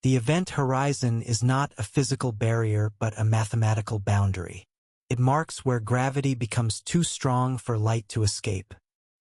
The event horizon is not a physical barrier but a mathematical boundary. It marks where gravity becomes too strong for light to escape.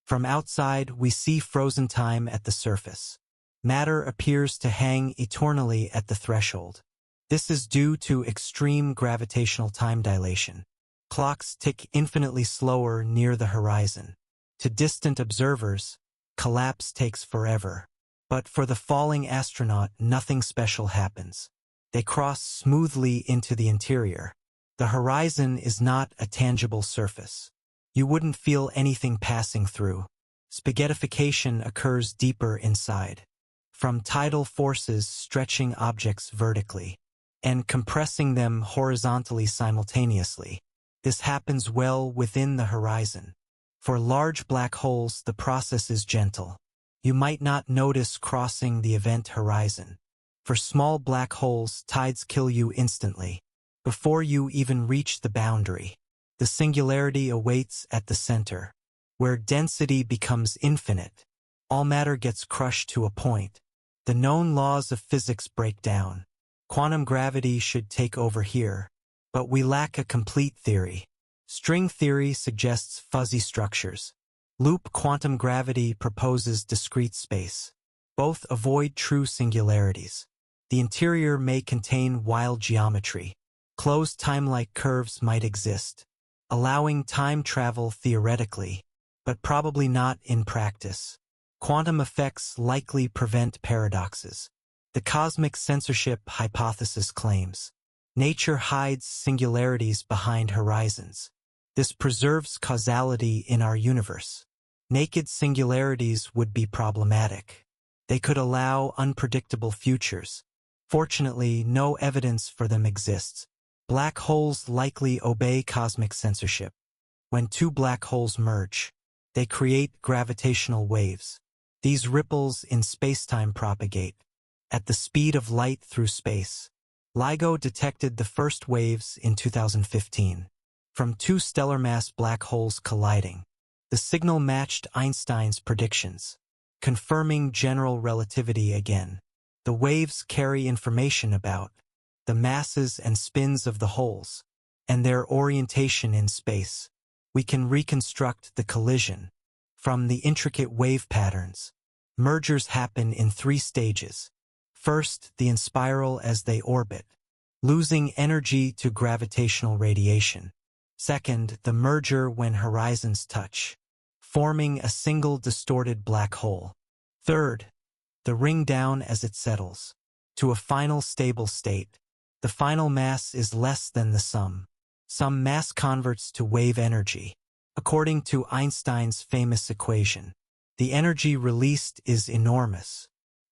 From outside, we see frozen time at the surface. Matter appears to hang eternally at the threshold. This is due to extreme gravitational time dilation. Clocks tick infinitely slower near the horizon. To distant observers, collapse takes forever. But for the falling astronaut, nothing special happens. They cross smoothly into the interior. The horizon is not a tangible surface. You wouldn't feel anything passing through. Spaghettification occurs deeper inside, from tidal forces stretching objects vertically and compressing them horizontally simultaneously. This happens well within the horizon. For large black holes, the process is gentle. You might not notice crossing the event horizon. For small black holes, tides kill you instantly, before you even reach the boundary. The singularity awaits at the center, where density becomes infinite. All matter gets crushed to a point. The known laws of physics break down. Quantum gravity should take over here, but we lack a complete theory. String theory suggests fuzzy structures. Loop quantum gravity proposes discrete space. Both avoid true singularities. The interior may contain wild geometry. Closed time-like curves might exist, allowing time travel theoretically, but probably not in practice. Quantum effects likely prevent paradoxes. The cosmic censorship hypothesis claims nature hides singularities behind horizons. This preserves causality in our universe. Naked singularities would be problematic. They could allow unpredictable futures. Fortunately, no evidence for them exists. Black holes likely obey cosmic censorship. When two black holes merge, they create gravitational waves. These ripples in spacetime propagate at the speed of light through space. LIGO detected the first waves in 2015 from two stellar mass black holes colliding. The signal matched Einstein's predictions, confirming general relativity again. The waves carry information about the masses and spins of the holes, and their orientation in space. We can reconstruct the collision from the intricate wave patterns. Mergers happen in 3 stages. First, the inspiral as they orbit, losing energy to gravitational radiation. Second, the merger when horizons touch, forming a single distorted black hole. Third, the ring down as it settles to a final stable state. The final mass is less than the sum. Some mass converts to wave energy. According to Einstein's famous equation, the energy released is enormous,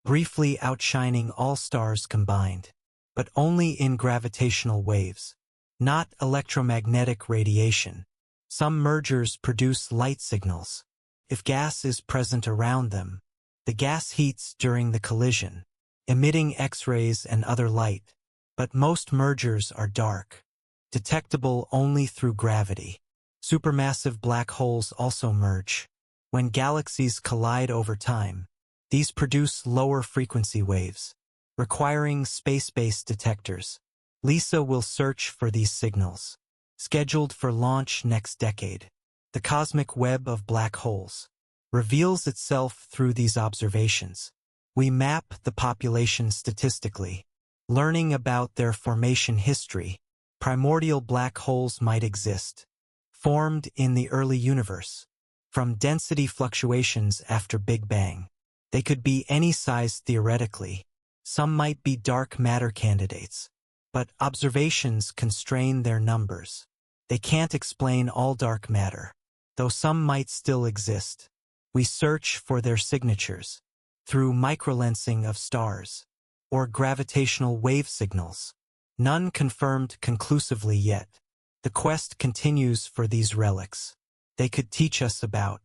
briefly outshining all stars combined, but only in gravitational waves, not electromagnetic radiation. Some mergers produce light signals. If gas is present around them, the gas heats during the collision, emitting X-rays and other light. But most mergers are dark, detectable only through gravity. Supermassive black holes also merge. When galaxies collide over time, these produce lower frequency waves, requiring space-based detectors. LISA will search for these signals. Scheduled for launch next decade, the cosmic web of black holes reveals itself through these observations. We map the population statistically, learning about their formation history. Primordial black holes might exist, formed in the early universe, from density fluctuations after Big Bang. They could be any size theoretically. Some might be dark matter candidates, but observations constrain their numbers. They can't explain all dark matter, though some might still exist. We search for their signatures through microlensing of stars or gravitational wave signals. None confirmed conclusively yet. The quest continues for these relics. They could teach us about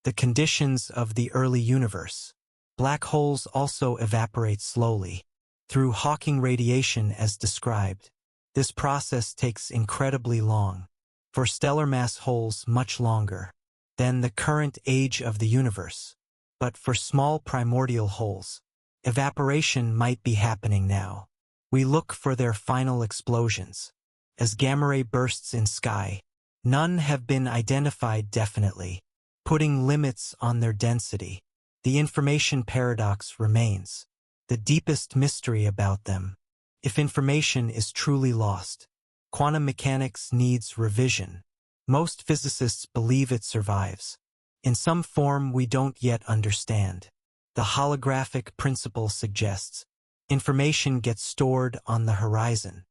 the conditions of the early universe. Black holes also evaporate slowly, through Hawking radiation as described. This process takes incredibly long. For stellar mass holes, much longer than the current age of the universe. But for small primordial holes, Evaporation might be happening now. We look for their final explosions. As gamma ray bursts in sky, none have been identified definitely, putting limits on their density. The information paradox remains, the deepest mystery about them. If information is truly lost, quantum mechanics needs revision. Most physicists believe it survives, in some form we don't yet understand. The holographic principle suggests information gets stored on the horizon,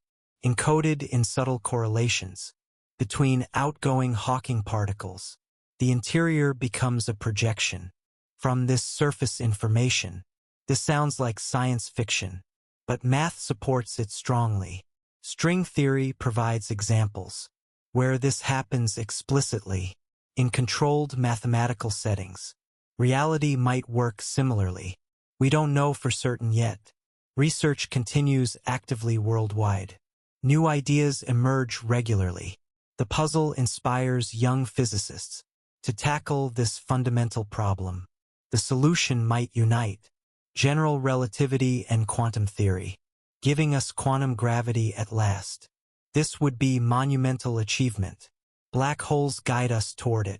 encoded in subtle correlations between outgoing Hawking particles. The interior becomes a projection from this surface information. This sounds like science fiction, but math supports it strongly. String theory provides examples where this happens explicitly. In controlled mathematical settings, reality might work similarly. We don't know for certain yet. Research continues actively worldwide. New ideas emerge regularly. The puzzle inspires young physicists to tackle this fundamental problem. The solution might unite general relativity and quantum theory, giving us quantum gravity at last. This would be monumental achievement. Black holes guide us toward it.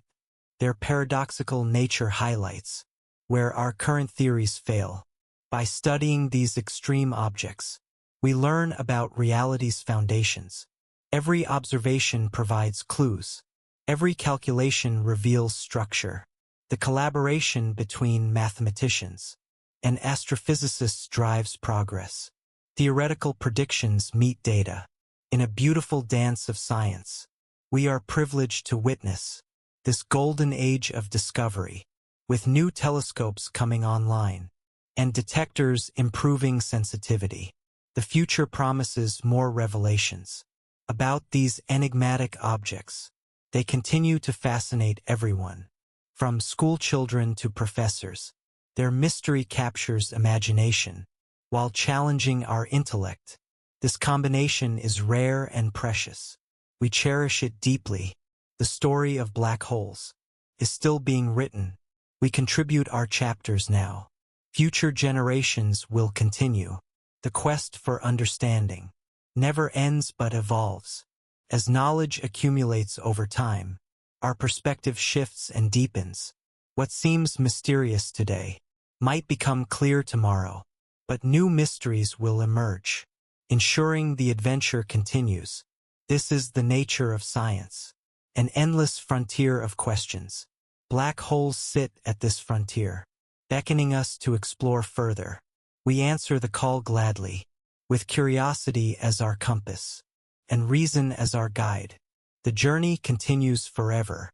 Their paradoxical nature highlights where our current theories fail. By studying these extreme objects, we learn about reality's foundations. Every observation provides clues. Every calculation reveals structure. The collaboration between mathematicians and astrophysicists drives progress. Theoretical predictions meet data. In a beautiful dance of science, we are privileged to witness this golden age of discovery, with new telescopes coming online and detectors improving sensitivity. The future promises more revelations about these enigmatic objects. They continue to fascinate everyone, from school children to professors. Their mystery captures imagination while challenging our intellect. This combination is rare and precious. We cherish it deeply. The story of black holes is still being written. We contribute our chapters now. Future generations will continue. The quest for understanding never ends but evolves. As knowledge accumulates over time, our perspective shifts and deepens. What seems mysterious today might become clear tomorrow, but new mysteries will emerge, ensuring the adventure continues. This is the nature of science, an endless frontier of questions. Black holes sit at this frontier, beckoning us to explore further. We answer the call gladly, with curiosity as our compass and reason as our guide. The journey continues forever.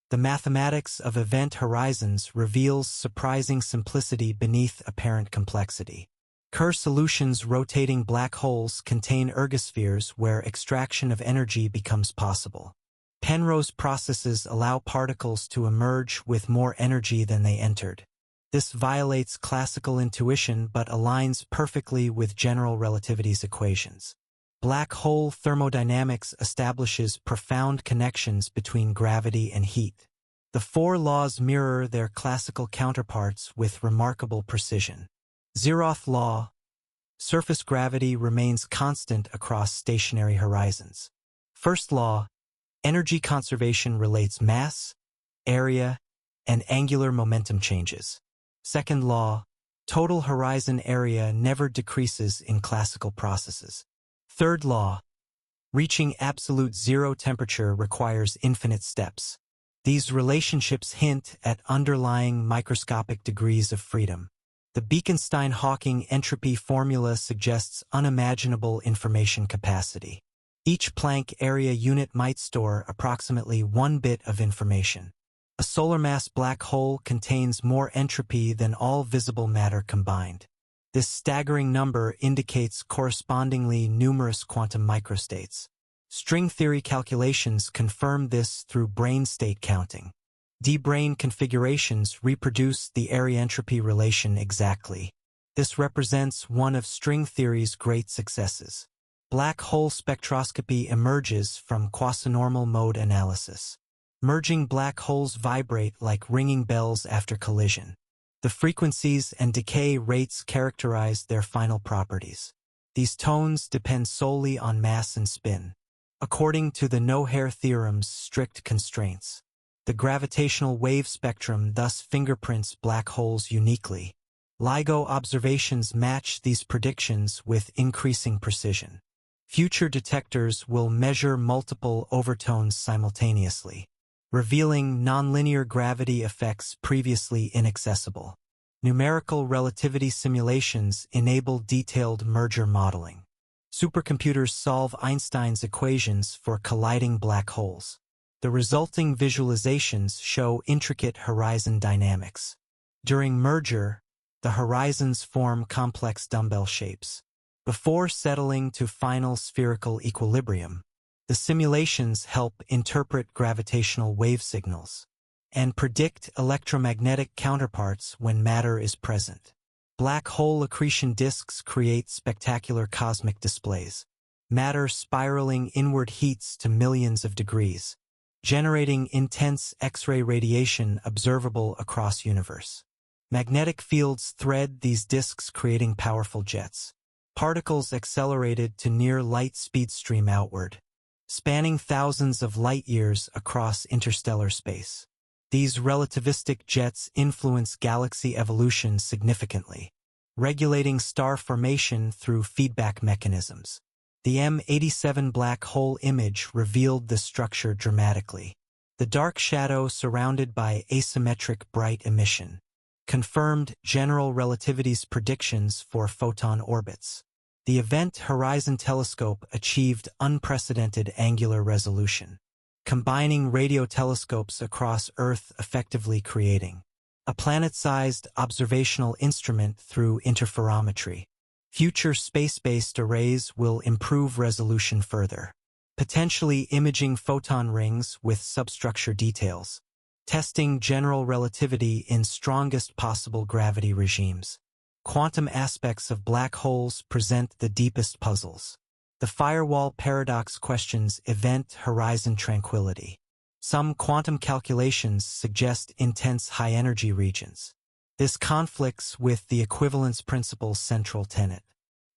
The mathematics of event horizons reveals surprising simplicity beneath apparent complexity. Kerr solutions rotating black holes contain ergospheres where extraction of energy becomes possible. Penrose processes allow particles to emerge with more energy than they entered. This violates classical intuition but aligns perfectly with general relativity's equations. Black hole thermodynamics establishes profound connections between gravity and heat. The four laws mirror their classical counterparts with remarkable precision. Zeroth law: surface gravity remains constant across stationary horizons. First law: energy conservation relates mass, area, and angular momentum changes. Second law: total horizon area never decreases in classical processes. Third law: reaching absolute zero temperature requires infinite steps. These relationships hint at underlying microscopic degrees of freedom. The Bekenstein-Hawking entropy formula suggests unimaginable information capacity. Each Planck area unit might store approximately 1 bit of information. A solar mass black hole contains more entropy than all visible matter combined. This staggering number indicates correspondingly numerous quantum microstates. String theory calculations confirm this through brane state counting. D-brane configurations reproduce the area-entropy relation exactly. This represents one of string theory's great successes. Black hole spectroscopy emerges from quasi-normal mode analysis. Merging black holes vibrate like ringing bells after collision. The frequencies and decay rates characterize their final properties. These tones depend solely on mass and spin, according to the no-hair theorem's strict constraints. The gravitational wave spectrum thus fingerprints black holes uniquely. LIGO observations match these predictions with increasing precision. Future detectors will measure multiple overtones simultaneously, revealing nonlinear gravity effects previously inaccessible. Numerical relativity simulations enable detailed merger modeling. Supercomputers solve Einstein's equations for colliding black holes. The resulting visualizations show intricate horizon dynamics. During merger, the horizons form complex dumbbell shapes. Before settling to final spherical equilibrium, the simulations help interpret gravitational wave signals and predict electromagnetic counterparts when matter is present. Black hole accretion disks create spectacular cosmic displays. Matter spiraling inward heats to millions of degrees, generating intense X-ray radiation observable across universe. Magnetic fields thread these disks, creating powerful jets. Particles accelerated to near light speed stream outward, spanning thousands of light-years across interstellar space. These relativistic jets influence galaxy evolution significantly, regulating star formation through feedback mechanisms. The M87 black hole image revealed this structure dramatically. The dark shadow surrounded by asymmetric bright emission confirmed general relativity's predictions for photon orbits. The Event Horizon Telescope achieved unprecedented angular resolution, combining radio telescopes across Earth, effectively creating a planet-sized observational instrument through interferometry. Future space-based arrays will improve resolution further, potentially imaging photon rings with substructure details, testing general relativity in strongest possible gravity regimes. Quantum aspects of black holes present the deepest puzzles. The firewall paradox questions event horizon tranquility. Some quantum calculations suggest intense high-energy regions. This conflicts with the equivalence principle's central tenet,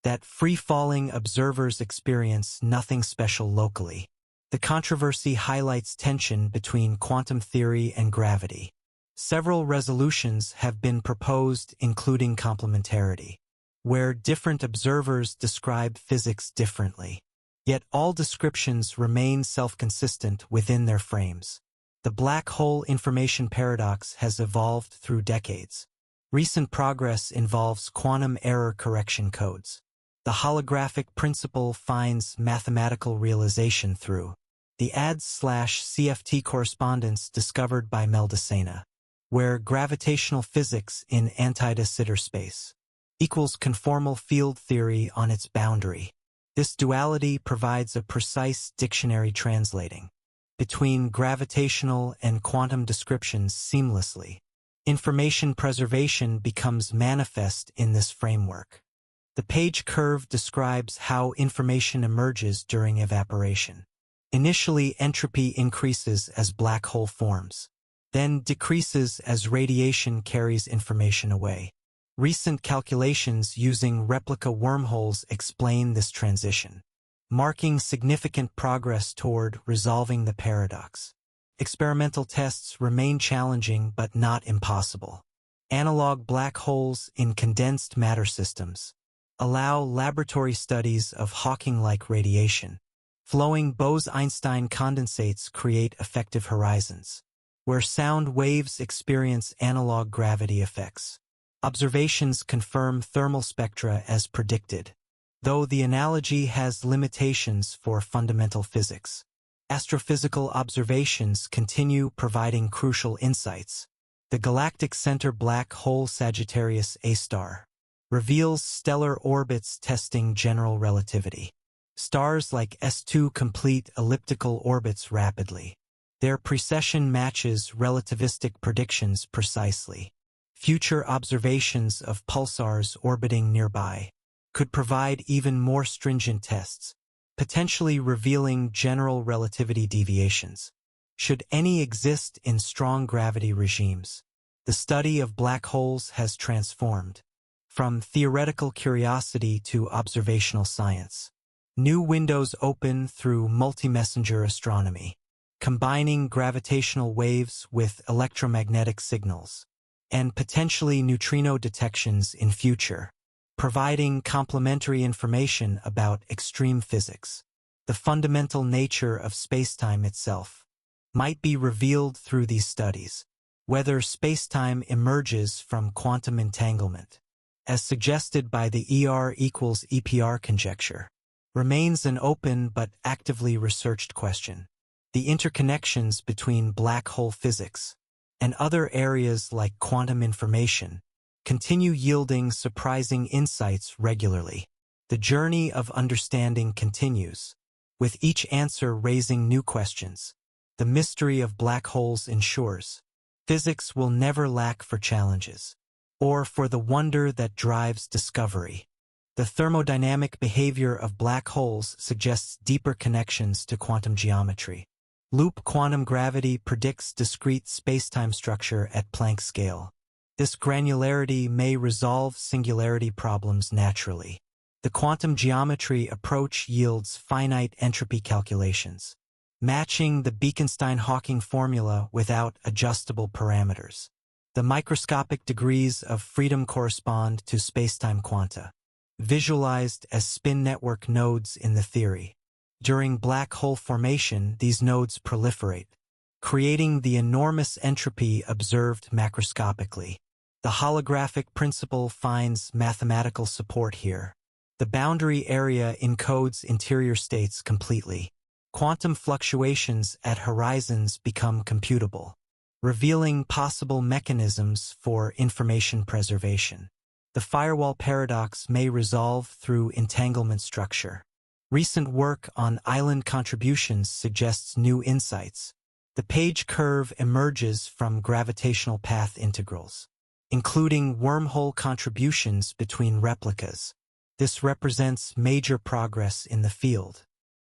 that free-falling observers experience nothing special locally. The controversy highlights tension between quantum theory and gravity. Several resolutions have been proposed, including complementarity, where different observers describe physics differently. Yet all descriptions remain self-consistent within their frames. The black hole information paradox has evolved through decades. Recent progress involves quantum error correction codes. The holographic principle finds mathematical realization through the ADS/CFT correspondence discovered by Meldicena, where gravitational physics in anti-de Sitter space equals conformal field theory on its boundary. This duality provides a precise dictionary translating between gravitational and quantum descriptions seamlessly. Information preservation becomes manifest in this framework. The page curve describes how information emerges during evaporation. Initially, entropy increases as black hole forms, then decreases as radiation carries information away. Recent calculations using replica wormholes explain this transition, marking significant progress toward resolving the paradox. Experimental tests remain challenging but not impossible. Analog black holes in condensed matter systems allow laboratory studies of Hawking-like radiation. Flowing Bose-Einstein condensates create effective horizons, where sound waves experience analog gravity effects. Observations confirm thermal spectra as predicted, though the analogy has limitations for fundamental physics. Astrophysical observations continue providing crucial insights. The galactic center black hole Sagittarius A* reveals stellar orbits testing general relativity. Stars like S2 complete elliptical orbits rapidly. Their precession matches relativistic predictions precisely. Future observations of pulsars orbiting nearby could provide even more stringent tests, potentially revealing general relativity deviations, should any exist in strong gravity regimes. The study of black holes has transformed from theoretical curiosity to observational science. New windows open through multi-messenger astronomy, combining gravitational waves with electromagnetic signals, and potentially neutrino detections in future, providing complementary information about extreme physics. The fundamental nature of spacetime itself might be revealed through these studies, whether spacetime emerges from quantum entanglement, as suggested by the ER equals EPR conjecture, remains an open but actively researched question. The interconnections between black hole physics and other areas like quantum information continue yielding surprising insights regularly. The journey of understanding continues, with each answer raising new questions. The mystery of black holes ensures physics will never lack for challenges, or for the wonder that drives discovery. The thermodynamic behavior of black holes suggests deeper connections to quantum geometry. Loop quantum gravity predicts discrete spacetime structure at Planck scale. This granularity may resolve singularity problems naturally. The quantum geometry approach yields finite entropy calculations, matching the Bekenstein-Hawking formula without adjustable parameters. The microscopic degrees of freedom correspond to spacetime quanta, visualized as spin network nodes in the theory. During black hole formation, these nodes proliferate, creating the enormous entropy observed macroscopically. The holographic principle finds mathematical support here. The boundary area encodes interior states completely. Quantum fluctuations at horizons become computable, revealing possible mechanisms for information preservation. The firewall paradox may resolve through entanglement structure. Recent work on island contributions suggests new insights. The page curve emerges from gravitational path integrals, including wormhole contributions between replicas. This represents major progress in the field,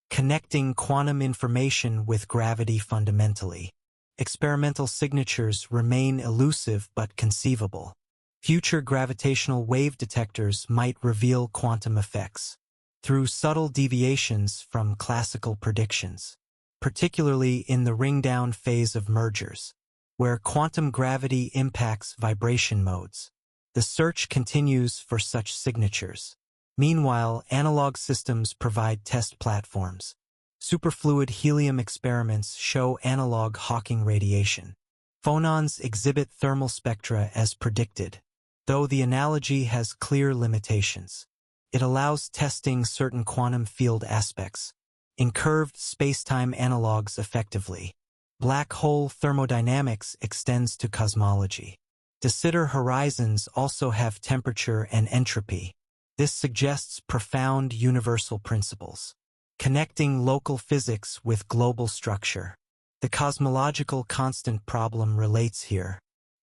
connecting quantum information with gravity fundamentally. Experimental signatures remain elusive but conceivable. Future gravitational wave detectors might reveal quantum effects through subtle deviations from classical predictions, particularly in the ring-down phase of mergers, where quantum gravity impacts vibration modes. The search continues for such signatures. Meanwhile, analog systems provide test platforms. Superfluid helium experiments show analog Hawking radiation. Phonons exhibit thermal spectra as predicted, though the analogy has clear limitations. It allows testing certain quantum field aspects in curved spacetime analogs effectively. Black hole thermodynamics extends to cosmology. De Sitter horizons also have temperature and entropy. This suggests profound universal principles, connecting local physics with global structure. The cosmological constant problem relates here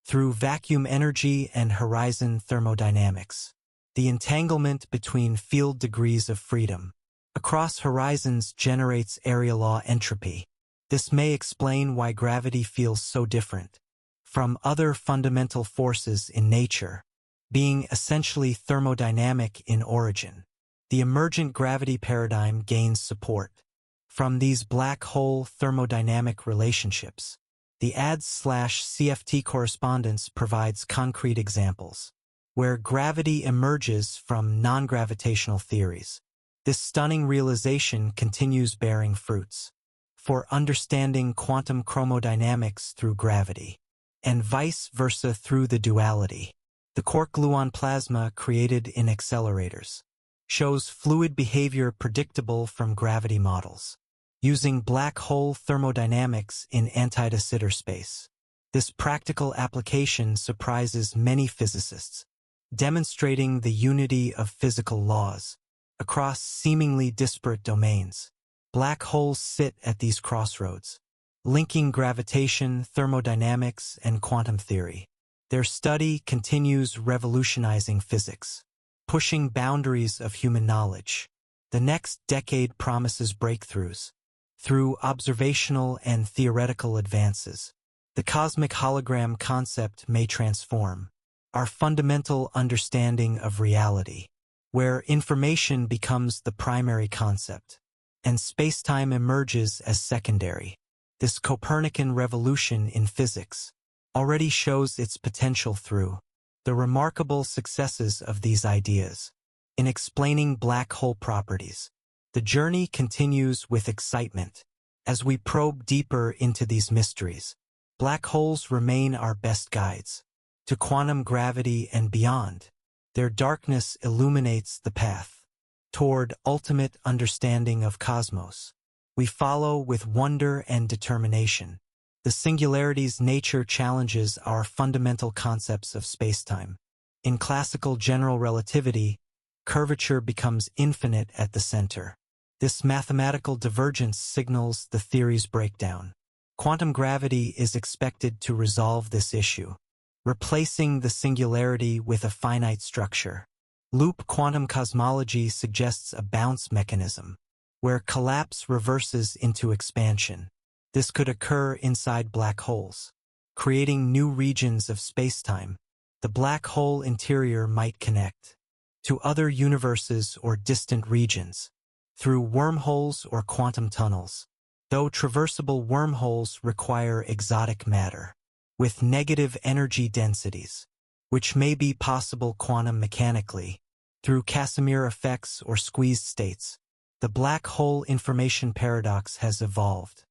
through vacuum energy and horizon thermodynamics. The entanglement between field degrees of freedom across horizons generates area law entropy. This may explain why gravity feels so different from other fundamental forces in nature, being essentially thermodynamic in origin. The emergent gravity paradigm gains support from these black hole thermodynamic relationships. The ADS/CFT correspondence provides concrete examples where gravity emerges from non-gravitational theories. This stunning realization continues bearing fruits for understanding quantum chromodynamics through gravity, and vice versa through the duality. The quark-gluon plasma created in accelerators shows fluid behavior predictable from gravity models, using black hole thermodynamics in anti-de Sitter space. This practical application surprises many physicists, demonstrating the unity of physical laws across seemingly disparate domains. Black holes sit at these crossroads, linking gravitation, thermodynamics, and quantum theory. Their study continues revolutionizing physics, pushing boundaries of human knowledge. The next decade promises breakthroughs through observational and theoretical advances. the cosmic hologram concept may transform our fundamental understanding of reality, where information becomes the primary concept, and spacetime emerges as secondary. This Copernican revolution in physics already shows its potential through the remarkable successes of these ideas in explaining black hole properties. The journey continues with excitement as we probe deeper into these mysteries. Black holes remain our best guides to quantum gravity and beyond. Their darkness illuminates the path toward ultimate understanding of cosmos. We follow with wonder and determination. The singularity's nature challenges our fundamental concepts of spacetime. In classical general relativity, curvature becomes infinite at the center. This mathematical divergence signals the theory's breakdown. Quantum gravity is expected to resolve this issue, replacing the singularity with a finite structure. Loop quantum cosmology suggests a bounce mechanism, where collapse reverses into expansion. This could occur inside black holes, creating new regions of spacetime. The black hole interior might connect to other universes or distant regions through wormholes or quantum tunnels, though traversable wormholes require exotic matter with negative energy densities, which may be possible quantum mechanically through Casimir effects or squeezed states. The black hole information paradox has evolved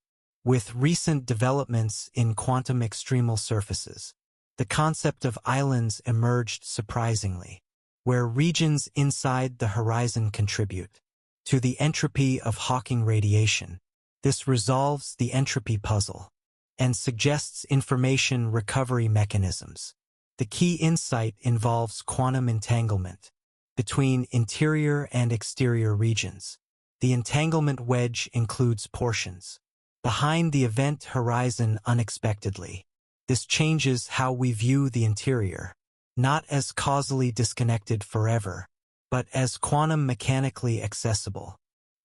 with recent developments in quantum extremal surfaces. The concept of islands emerged surprisingly, where regions inside the horizon contribute to the entropy of Hawking radiation. This resolves the entropy puzzle and suggests information recovery mechanisms. The key insight involves quantum entanglement between interior and exterior regions. The entanglement wedge includes portions behind the event horizon unexpectedly. This changes how we view the interior, not as causally disconnected forever, but as quantum mechanically accessible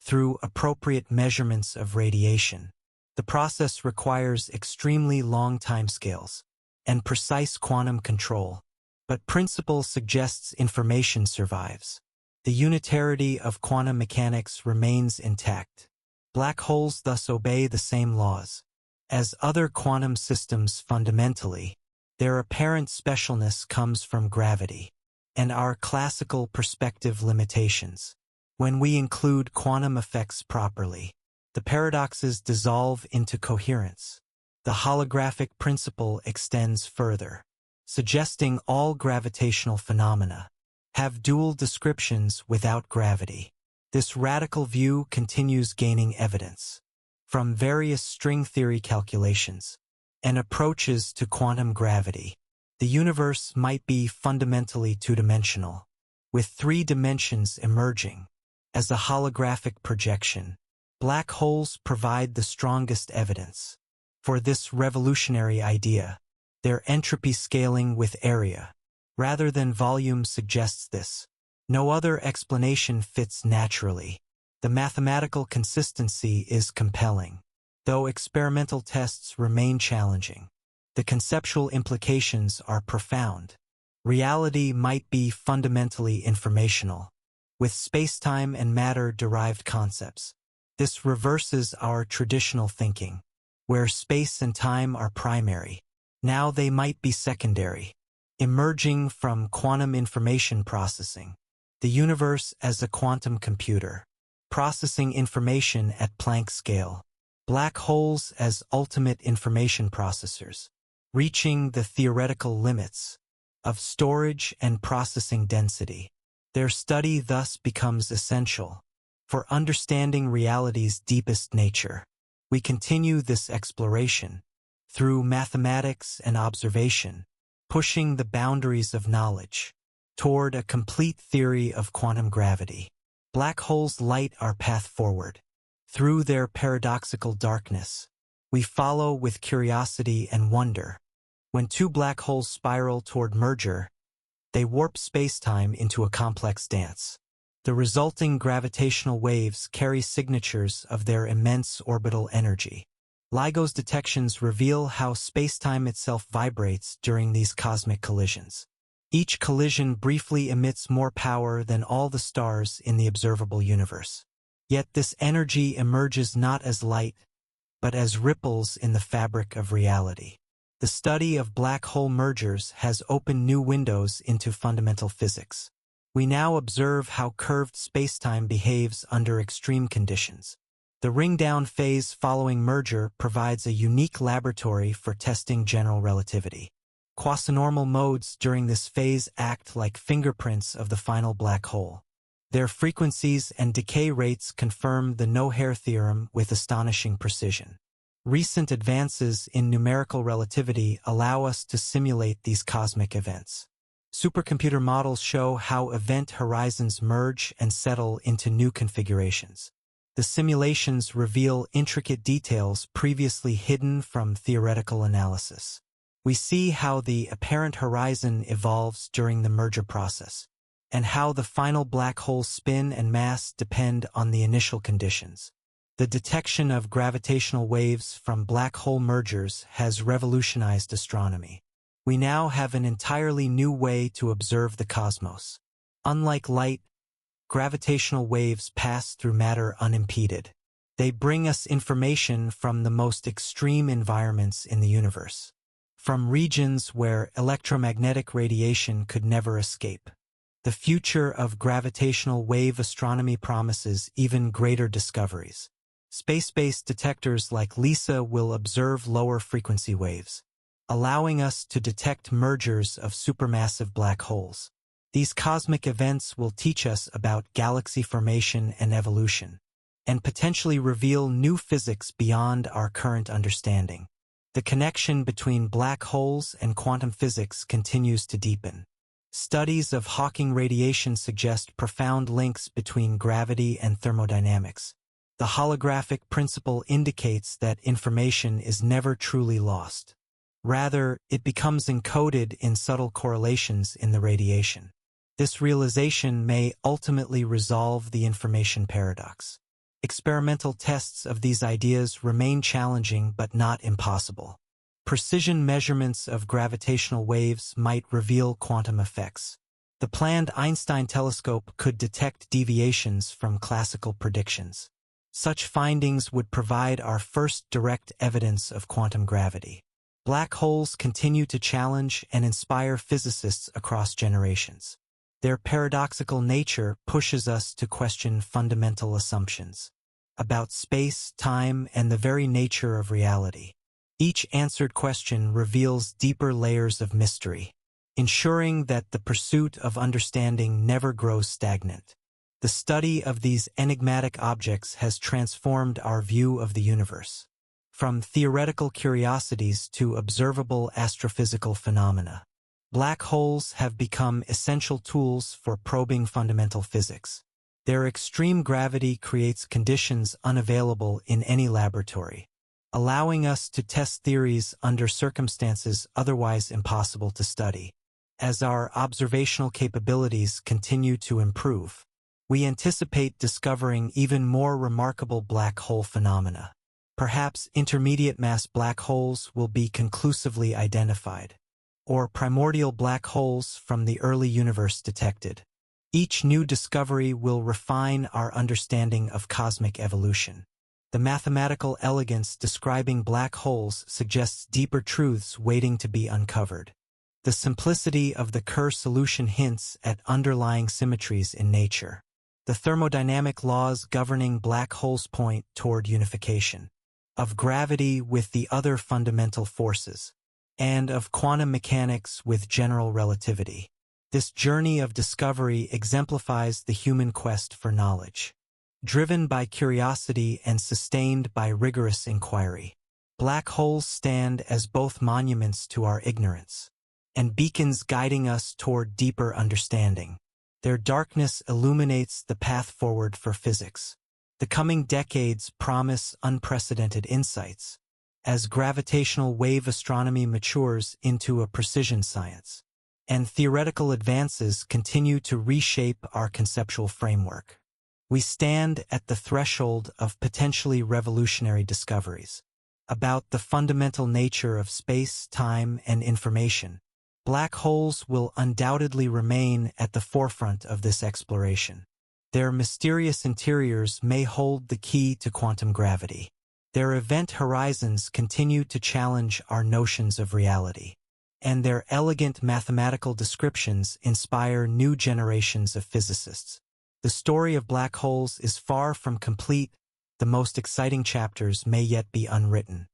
through appropriate measurements of radiation. The process requires extremely long timescales and precise quantum control, but principle suggests information survives. The unitarity of quantum mechanics remains intact. Black holes thus obey the same laws as other quantum systems fundamentally. Their apparent specialness comes from gravity and our classical perspective limitations. When we include quantum effects properly, the paradoxes dissolve into coherence. The holographic principle extends further, suggesting all gravitational phenomena have dual descriptions without gravity. This radical view continues gaining evidence from various string theory calculations and approaches to quantum gravity. The universe might be fundamentally two-dimensional, with 3 dimensions emerging as a holographic projection. Black holes provide the strongest evidence for this revolutionary idea. Their entropy scaling with area rather than volume suggests this. No other explanation fits naturally. The mathematical consistency is compelling, though experimental tests remain challenging. The conceptual implications are profound. Reality might be fundamentally informational, with spacetime and matter-derived concepts. This reverses our traditional thinking, where space and time are primary. Now they might be secondary, emerging from quantum information processing. The universe as a quantum computer, processing information at Planck scale. Black holes as ultimate information processors, reaching the theoretical limits of storage and processing density. Their study thus becomes essential for understanding reality's deepest nature. We continue this exploration through mathematics and observation, pushing the boundaries of knowledge toward a complete theory of quantum gravity. Black holes light our path forward. Through their paradoxical darkness, we follow with curiosity and wonder. When 2 black holes spiral toward merger, they warp spacetime into a complex dance. The resulting gravitational waves carry signatures of their immense orbital energy. LIGO's detections reveal how spacetime itself vibrates during these cosmic collisions. Each collision briefly emits more power than all the stars in the observable universe. Yet this energy emerges not as light, but as ripples in the fabric of reality. The study of black hole mergers has opened new windows into fundamental physics. We now observe how curved spacetime behaves under extreme conditions. The ring-down phase following merger provides a unique laboratory for testing general relativity. Quasinormal modes during this phase act like fingerprints of the final black hole. Their frequencies and decay rates confirm the no-hair theorem with astonishing precision. Recent advances in numerical relativity allow us to simulate these cosmic events. Supercomputer models show how event horizons merge and settle into new configurations. The simulations reveal intricate details previously hidden from theoretical analysis. We see how the apparent horizon evolves during the merger process, and how the final black hole's spin and mass depend on the initial conditions. The detection of gravitational waves from black hole mergers has revolutionized astronomy. We now have an entirely new way to observe the cosmos. Unlike light, gravitational waves pass through matter unimpeded. They bring us information from the most extreme environments in the universe, from regions where electromagnetic radiation could never escape. The future of gravitational wave astronomy promises even greater discoveries. Space-based detectors like LISA will observe lower frequency waves, allowing us to detect mergers of supermassive black holes. These cosmic events will teach us about galaxy formation and evolution, and potentially reveal new physics beyond our current understanding. The connection between black holes and quantum physics continues to deepen. Studies of Hawking radiation suggest profound links between gravity and thermodynamics. The holographic principle indicates that information is never truly lost. Rather, it becomes encoded in subtle correlations in the radiation. This realization may ultimately resolve the information paradox. Experimental tests of these ideas remain challenging but not impossible. Precision measurements of gravitational waves might reveal quantum effects. The planned Einstein telescope could detect deviations from classical predictions. Such findings would provide our first direct evidence of quantum gravity. Black holes continue to challenge and inspire physicists across generations. Their paradoxical nature pushes us to question fundamental assumptions about space, time, and the very nature of reality. Each answered question reveals deeper layers of mystery, ensuring that the pursuit of understanding never grows stagnant. The study of these enigmatic objects has transformed our view of the universe, from theoretical curiosities to observable astrophysical phenomena. Black holes have become essential tools for probing fundamental physics. Their extreme gravity creates conditions unavailable in any laboratory, allowing us to test theories under circumstances otherwise impossible to study. As our observational capabilities continue to improve, we anticipate discovering even more remarkable black hole phenomena. Perhaps intermediate mass black holes will be conclusively identified, or primordial black holes from the early universe detected. Each new discovery will refine our understanding of cosmic evolution. The mathematical elegance describing black holes suggests deeper truths waiting to be uncovered. The simplicity of the Kerr solution hints at underlying symmetries in nature. The thermodynamic laws governing black holes point toward unification of gravity with the other fundamental forces, and of quantum mechanics with general relativity. This journey of discovery exemplifies the human quest for knowledge. Driven by curiosity and sustained by rigorous inquiry, black holes stand as both monuments to our ignorance and beacons guiding us toward deeper understanding. Their darkness illuminates the path forward for physics. The coming decades promise unprecedented insights as gravitational wave astronomy matures into a precision science, and theoretical advances continue to reshape our conceptual framework. We stand at the threshold of potentially revolutionary discoveries. about the fundamental nature of space, time, and information. Black holes will undoubtedly remain at the forefront of this exploration. Their mysterious interiors may hold the key to quantum gravity. Their event horizons continue to challenge our notions of reality, and their elegant mathematical descriptions inspire new generations of physicists. The story of black holes is far from complete. The most exciting chapters may yet be unwritten.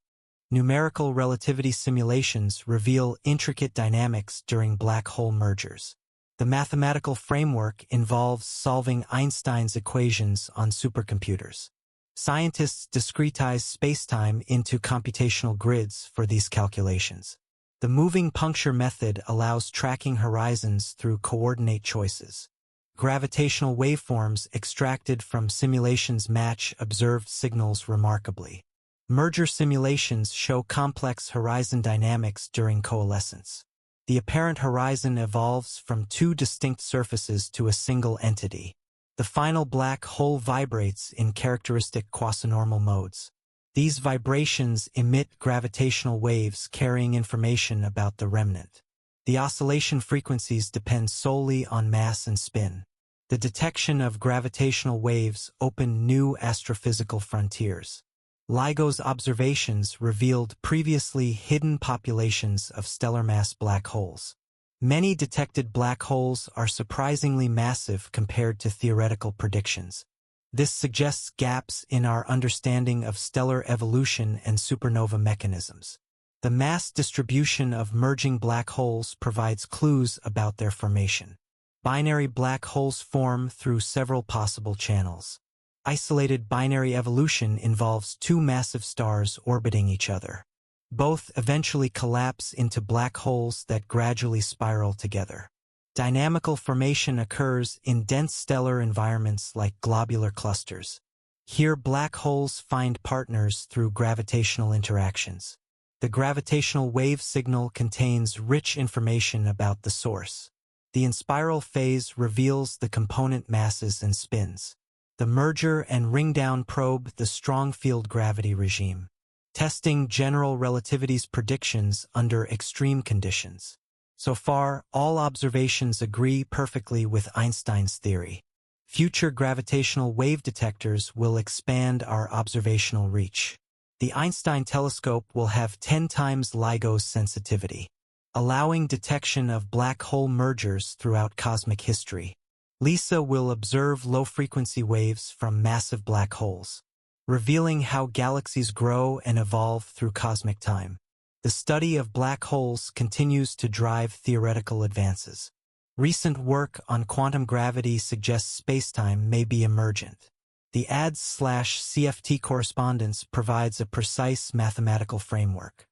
Numerical relativity simulations reveal intricate dynamics during black hole mergers. The mathematical framework involves solving Einstein's equations on supercomputers. Scientists discretize spacetime into computational grids for these calculations. The moving puncture method allows tracking horizons through coordinate choices. Gravitational waveforms extracted from simulations match observed signals remarkably. Merger simulations show complex horizon dynamics during coalescence. The apparent horizon evolves from two distinct surfaces to a single entity. The final black hole vibrates in characteristic quasinormal modes. These vibrations emit gravitational waves carrying information about the remnant. The oscillation frequencies depend solely on mass and spin. The detection of gravitational waves opened new astrophysical frontiers. LIGO's observations revealed previously hidden populations of stellar mass black holes. Many detected black holes are surprisingly massive compared to theoretical predictions. This suggests gaps in our understanding of stellar evolution and supernova mechanisms. The mass distribution of merging black holes provides clues about their formation. Binary black holes form through several possible channels. Isolated binary evolution involves two massive stars orbiting each other. Both eventually collapse into black holes that gradually spiral together. Dynamical formation occurs in dense stellar environments like globular clusters. Here, black holes find partners through gravitational interactions. The gravitational wave signal contains rich information about the source. The inspiral phase reveals the component masses and spins. The merger and ringdown probe the strong field gravity regime, testing general relativity's predictions under extreme conditions. So far, all observations agree perfectly with Einstein's theory. Future gravitational wave detectors will expand our observational reach. The Einstein telescope will have 10 times LIGO's sensitivity, allowing detection of black hole mergers throughout cosmic history. LISA will observe low-frequency waves from massive black holes, revealing how galaxies grow and evolve through cosmic time. The study of black holes continues to drive theoretical advances. Recent work on quantum gravity suggests spacetime may be emergent. The ADS/CFT correspondence provides a precise mathematical framework,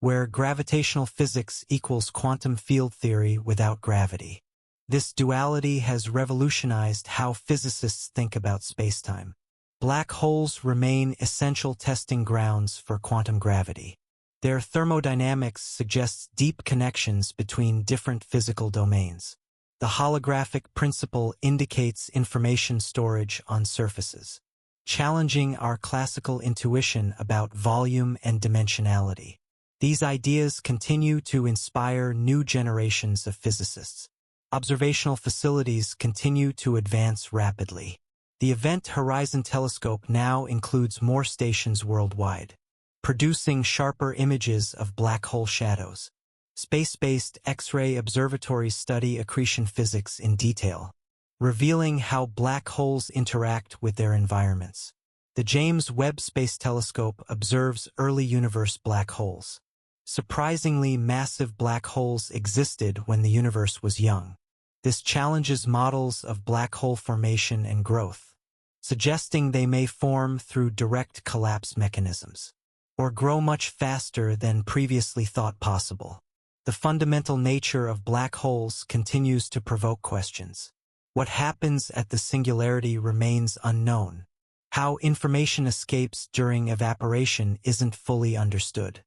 where gravitational physics equals quantum field theory without gravity. This duality has revolutionized how physicists think about spacetime. Black holes remain essential testing grounds for quantum gravity. Their thermodynamics suggests deep connections between different physical domains. The holographic principle indicates information storage on surfaces, challenging our classical intuition about volume and dimensionality. These ideas continue to inspire new generations of physicists. Observational facilities continue to advance rapidly. The Event Horizon Telescope now includes more stations worldwide, producing sharper images of black hole shadows. Space-based X-ray observatories study accretion physics in detail, revealing how black holes interact with their environments. The James Webb Space Telescope observes early universe black holes. Surprisingly, massive black holes existed when the universe was young. This challenges models of black hole formation and growth, suggesting they may form through direct collapse mechanisms, or grow much faster than previously thought possible. The fundamental nature of black holes continues to provoke questions. What happens at the singularity remains unknown. How information escapes during evaporation isn't fully understood.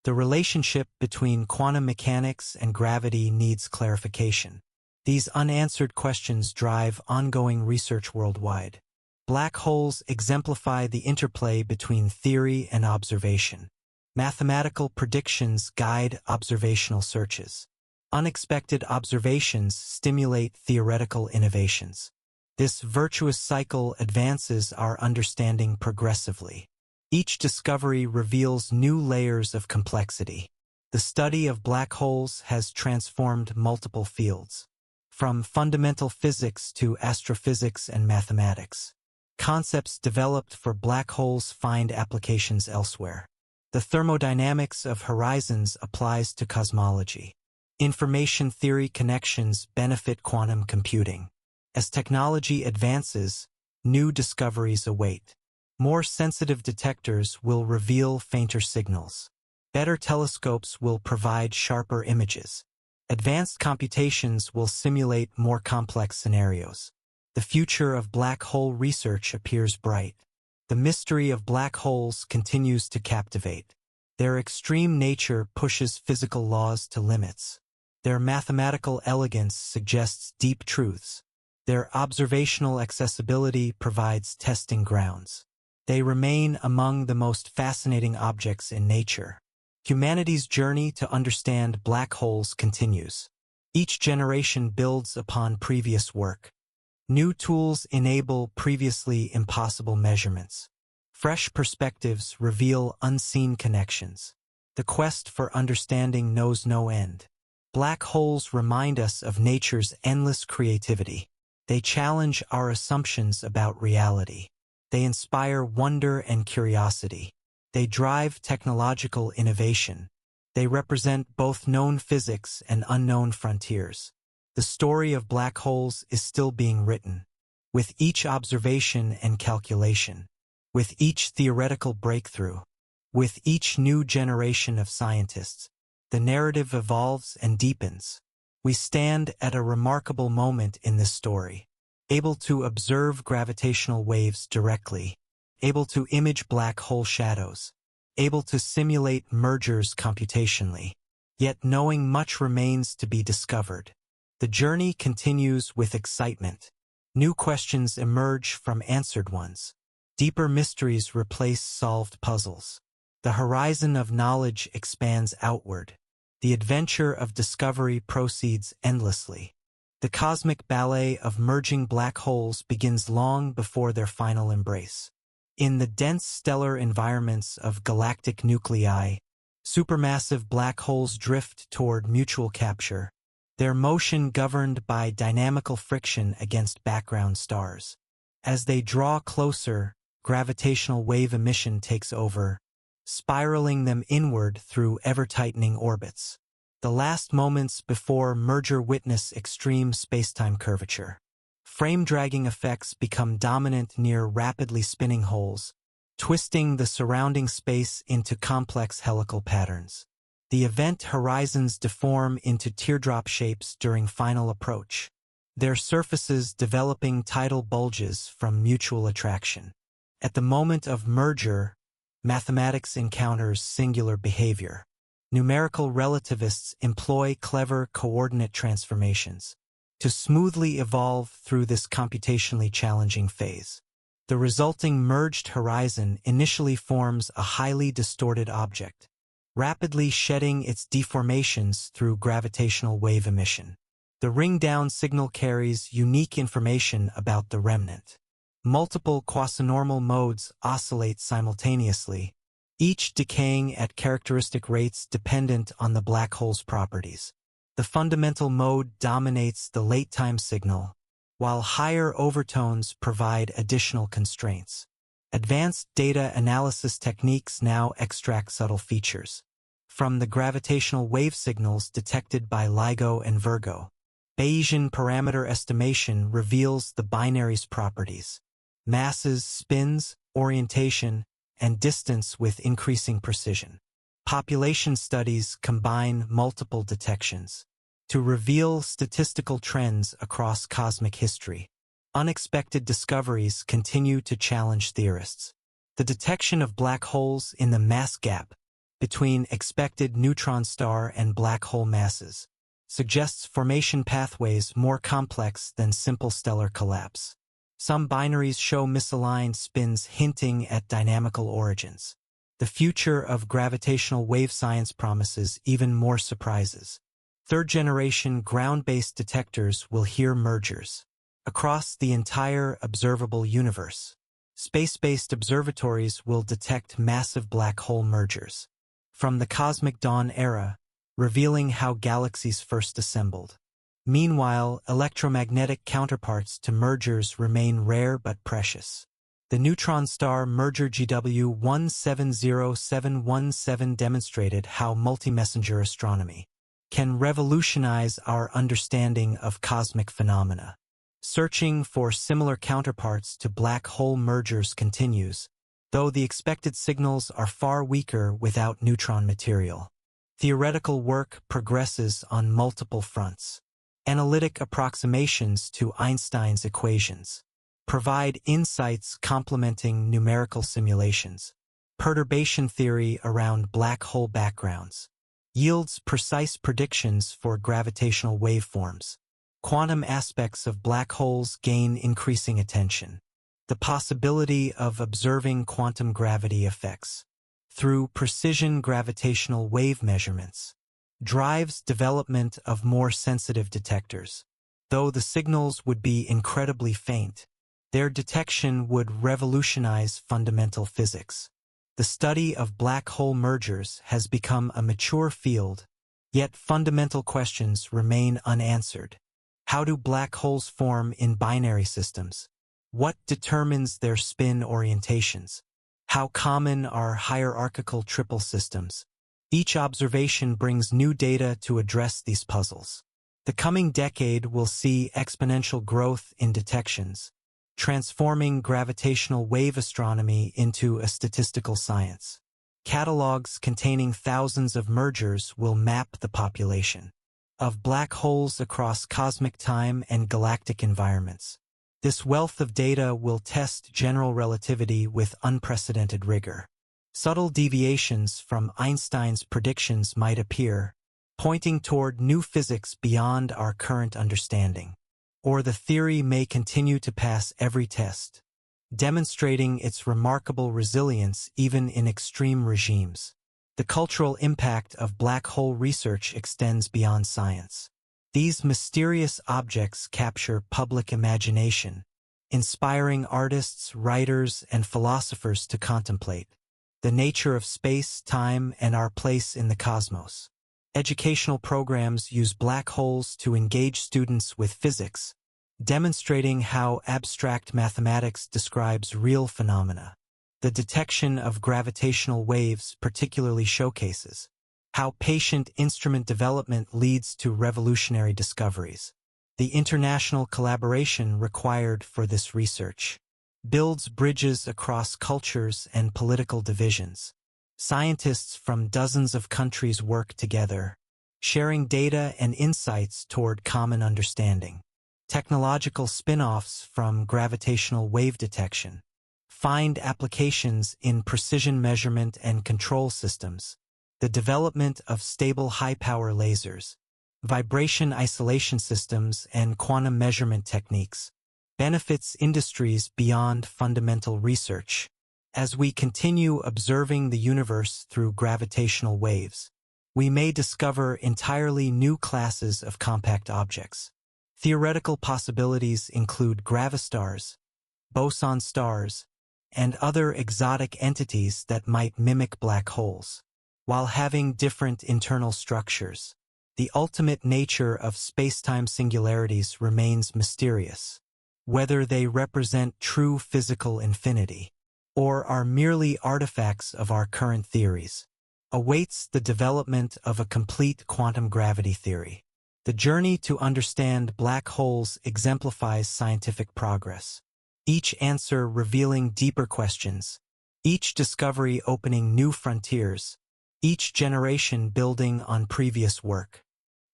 The relationship between quantum mechanics and gravity needs clarification. These unanswered questions drive ongoing research worldwide. Black holes exemplify the interplay between theory and observation. Mathematical predictions guide observational searches. Unexpected observations stimulate theoretical innovations. This virtuous cycle advances our understanding progressively. Each discovery reveals new layers of complexity. The study of black holes has transformed multiple fields, from fundamental physics to astrophysics and mathematics. Concepts developed for black holes find applications elsewhere. The thermodynamics of horizons applies to cosmology. Information theory connections benefit quantum computing. As technology advances, new discoveries await. More sensitive detectors will reveal fainter signals. Better telescopes will provide sharper images. Advanced computations will simulate more complex scenarios. The future of black hole research appears bright. The mystery of black holes continues to captivate. Their extreme nature pushes physical laws to limits. Their mathematical elegance suggests deep truths. Their observational accessibility provides testing grounds. They remain among the most fascinating objects in nature. Humanity's journey to understand black holes continues. Each generation builds upon previous work. New tools enable previously impossible measurements. Fresh perspectives reveal unseen connections. The quest for understanding knows no end. Black holes remind us of nature's endless creativity. They challenge our assumptions about reality. They inspire wonder and curiosity. They drive technological innovation. They represent both known physics and unknown frontiers. The story of black holes is still being written. With each observation and calculation, with each theoretical breakthrough, with each new generation of scientists, the narrative evolves and deepens. We stand at a remarkable moment in this story, able to observe gravitational waves directly, able to image black hole shadows, able to simulate mergers computationally, yet knowing much remains to be discovered. The journey continues with excitement. New questions emerge from answered ones. Deeper mysteries replace solved puzzles. The horizon of knowledge expands outward. The adventure of discovery proceeds endlessly. The cosmic ballet of merging black holes begins long before their final embrace. In the dense stellar environments of galactic nuclei, supermassive black holes drift toward mutual capture, their motion governed by dynamical friction against background stars. As they draw closer, gravitational wave emission takes over, spiraling them inward through ever-tightening orbits. The last moments before merger witness extreme spacetime curvature. Frame-dragging effects become dominant near rapidly spinning holes, twisting the surrounding space into complex helical patterns. The event horizons deform into teardrop shapes during final approach, their surfaces developing tidal bulges from mutual attraction. At the moment of merger, mathematics encounters singular behavior. Numerical relativists employ clever coordinate transformations to smoothly evolve through this computationally challenging phase. The resulting merged horizon initially forms a highly distorted object, rapidly shedding its deformations through gravitational wave emission. The ring-down signal carries unique information about the remnant. Multiple quasinormal modes oscillate simultaneously, each decaying at characteristic rates dependent on the black hole's properties. The fundamental mode dominates the late-time signal, while higher overtones provide additional constraints. Advanced data analysis techniques now extract subtle features from the gravitational wave signals detected by LIGO and Virgo. Bayesian parameter estimation reveals the binary's properties: masses, spins, orientation, and distance with increasing precision. Population studies combine multiple detections to reveal statistical trends across cosmic history. Unexpected discoveries continue to challenge theorists. The detection of black holes in the mass gap between expected neutron star and black hole masses suggests formation pathways more complex than simple stellar collapse. Some binaries show misaligned spins hinting at dynamical origins. The future of gravitational wave science promises even more surprises. Third-generation ground-based detectors will hear mergers across the entire observable universe. Space-based observatories will detect massive black hole mergers from the cosmic dawn era, revealing how galaxies first assembled. Meanwhile, electromagnetic counterparts to mergers remain rare but precious. The neutron star merger GW170717 demonstrated how multi-messenger astronomy can revolutionize our understanding of cosmic phenomena. Searching for similar counterparts to black hole mergers continues, though the expected signals are far weaker without neutron material. Theoretical work progresses on multiple fronts. Analytic approximations to Einstein's equations provide insights complementing numerical simulations. Perturbation theory around black hole backgrounds yields precise predictions for gravitational waveforms. Quantum aspects of black holes gain increasing attention. The possibility of observing quantum gravity effects through precision gravitational wave measurements drives development of more sensitive detectors. Though the signals would be incredibly faint, their detection would revolutionize fundamental physics. The study of black hole mergers has become a mature field, yet fundamental questions remain unanswered. How do black holes form in binary systems? What determines their spin orientations? How common are hierarchical triple systems? Each observation brings new data to address these puzzles. The coming decade will see exponential growth in detections, transforming gravitational wave astronomy into a statistical science. Catalogs containing thousands of mergers will map the population of black holes across cosmic time and galactic environments. This wealth of data will test general relativity with unprecedented rigor. Subtle deviations from Einstein's predictions might appear, pointing toward new physics beyond our current understanding. Or the theory may continue to pass every test, demonstrating its remarkable resilience even in extreme regimes. The cultural impact of black hole research extends beyond science. These mysterious objects capture public imagination, inspiring artists, writers, and philosophers to contemplate the nature of space, time, and our place in the cosmos. Educational programs use black holes to engage students with physics, demonstrating how abstract mathematics describes real phenomena. The detection of gravitational waves particularly showcases how patient instrument development leads to revolutionary discoveries. The international collaboration required for this research builds bridges across cultures and political divisions. Scientists from dozens of countries work together, sharing data and insights toward common understanding. Technological spin-offs from gravitational wave detection find applications in precision measurement and control systems. The development of stable high-power lasers, vibration isolation systems, and quantum measurement techniques benefits industries beyond fundamental research. As we continue observing the universe through gravitational waves, we may discover entirely new classes of compact objects. Theoretical possibilities include gravastars, boson stars, and other exotic entities that might mimic black holes. While having different internal structures, the ultimate nature of spacetime singularities remains mysterious. Whether they represent true physical infinity or are merely artifacts of our current theories awaits the development of a complete quantum gravity theory. The journey to understand black holes exemplifies scientific progress, each answer revealing deeper questions, each discovery opening new frontiers, each generation building on previous work.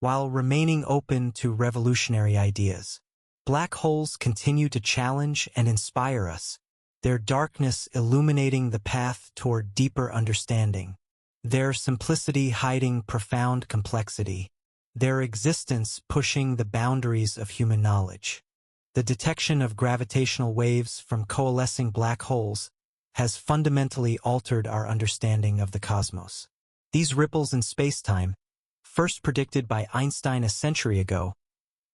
While remaining open to revolutionary ideas, black holes continue to challenge and inspire us, their darkness illuminating the path toward deeper understanding, their simplicity hiding profound complexity, their existence pushing the boundaries of human knowledge. The detection of gravitational waves from coalescing black holes has fundamentally altered our understanding of the cosmos. These ripples in space-time, first predicted by Einstein a century ago,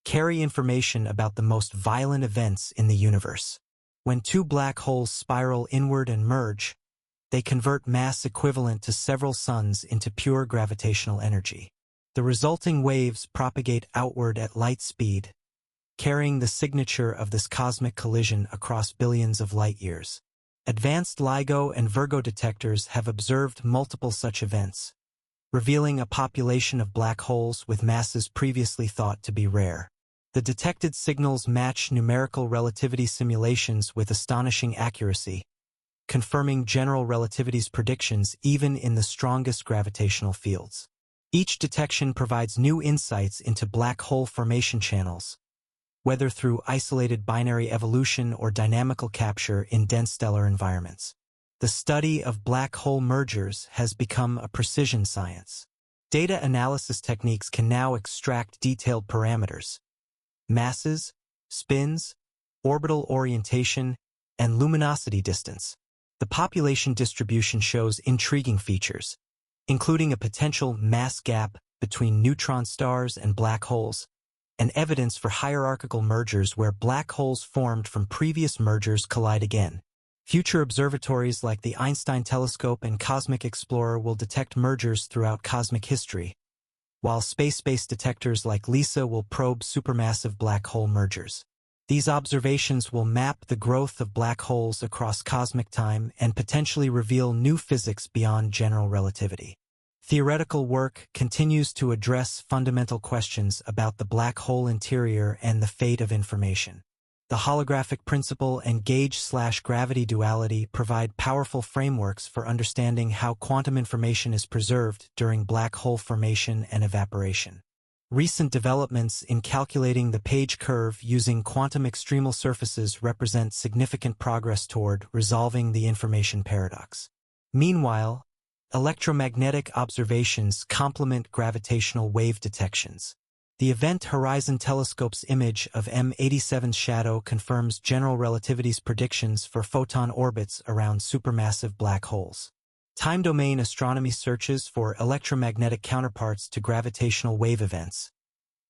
carry information about the most violent events in the universe. When two black holes spiral inward and merge, they convert mass equivalent to several suns into pure gravitational energy. The resulting waves propagate outward at light speed, carrying the signature of this cosmic collision across billions of light-years. Advanced LIGO and Virgo detectors have observed multiple such events, revealing a population of black holes with masses previously thought to be rare. The detected signals match numerical relativity simulations with astonishing accuracy, confirming general relativity's predictions even in the strongest gravitational fields. Each detection provides new insights into black hole formation channels, whether through isolated binary evolution or dynamical capture in dense stellar environments. The study of black hole mergers has become a precision science. Data analysis techniques can now extract detailed parameters: masses, spins, orbital orientation, and luminosity distance. The population distribution shows intriguing features, including a potential mass gap between neutron stars and black holes, and evidence for hierarchical mergers where black holes formed from previous mergers collide again. Future observatories like the Einstein Telescope and Cosmic Explorer will detect mergers throughout cosmic history, while space-based detectors like LISA will probe supermassive black hole mergers. These observations will map the growth of black holes across cosmic time and potentially reveal new physics beyond general relativity. Theoretical work continues to address fundamental questions about the black hole interior and the fate of information. The holographic principle and gauge/gravity duality provide powerful frameworks for understanding how quantum information is preserved during black hole formation and evaporation. Recent developments in calculating the Page curve using quantum extremal surfaces represent significant progress toward resolving the information paradox. Meanwhile, electromagnetic observations complement gravitational wave detections. The Event Horizon Telescope's image of M87's shadow confirms general relativity's predictions for photon orbits around supermassive black holes. Time-domain astronomy searches for electromagnetic counterparts to gravitational wave events,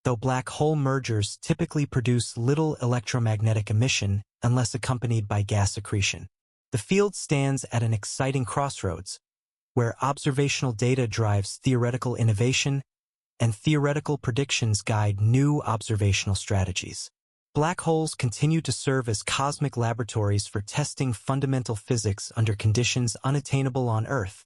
though black hole mergers typically produce little electromagnetic emission unless accompanied by gas accretion. The field stands at an exciting crossroads, where observational data drives theoretical innovation and theoretical predictions guide new observational strategies. Black holes continue to serve as cosmic laboratories for testing fundamental physics under conditions unattainable on Earth,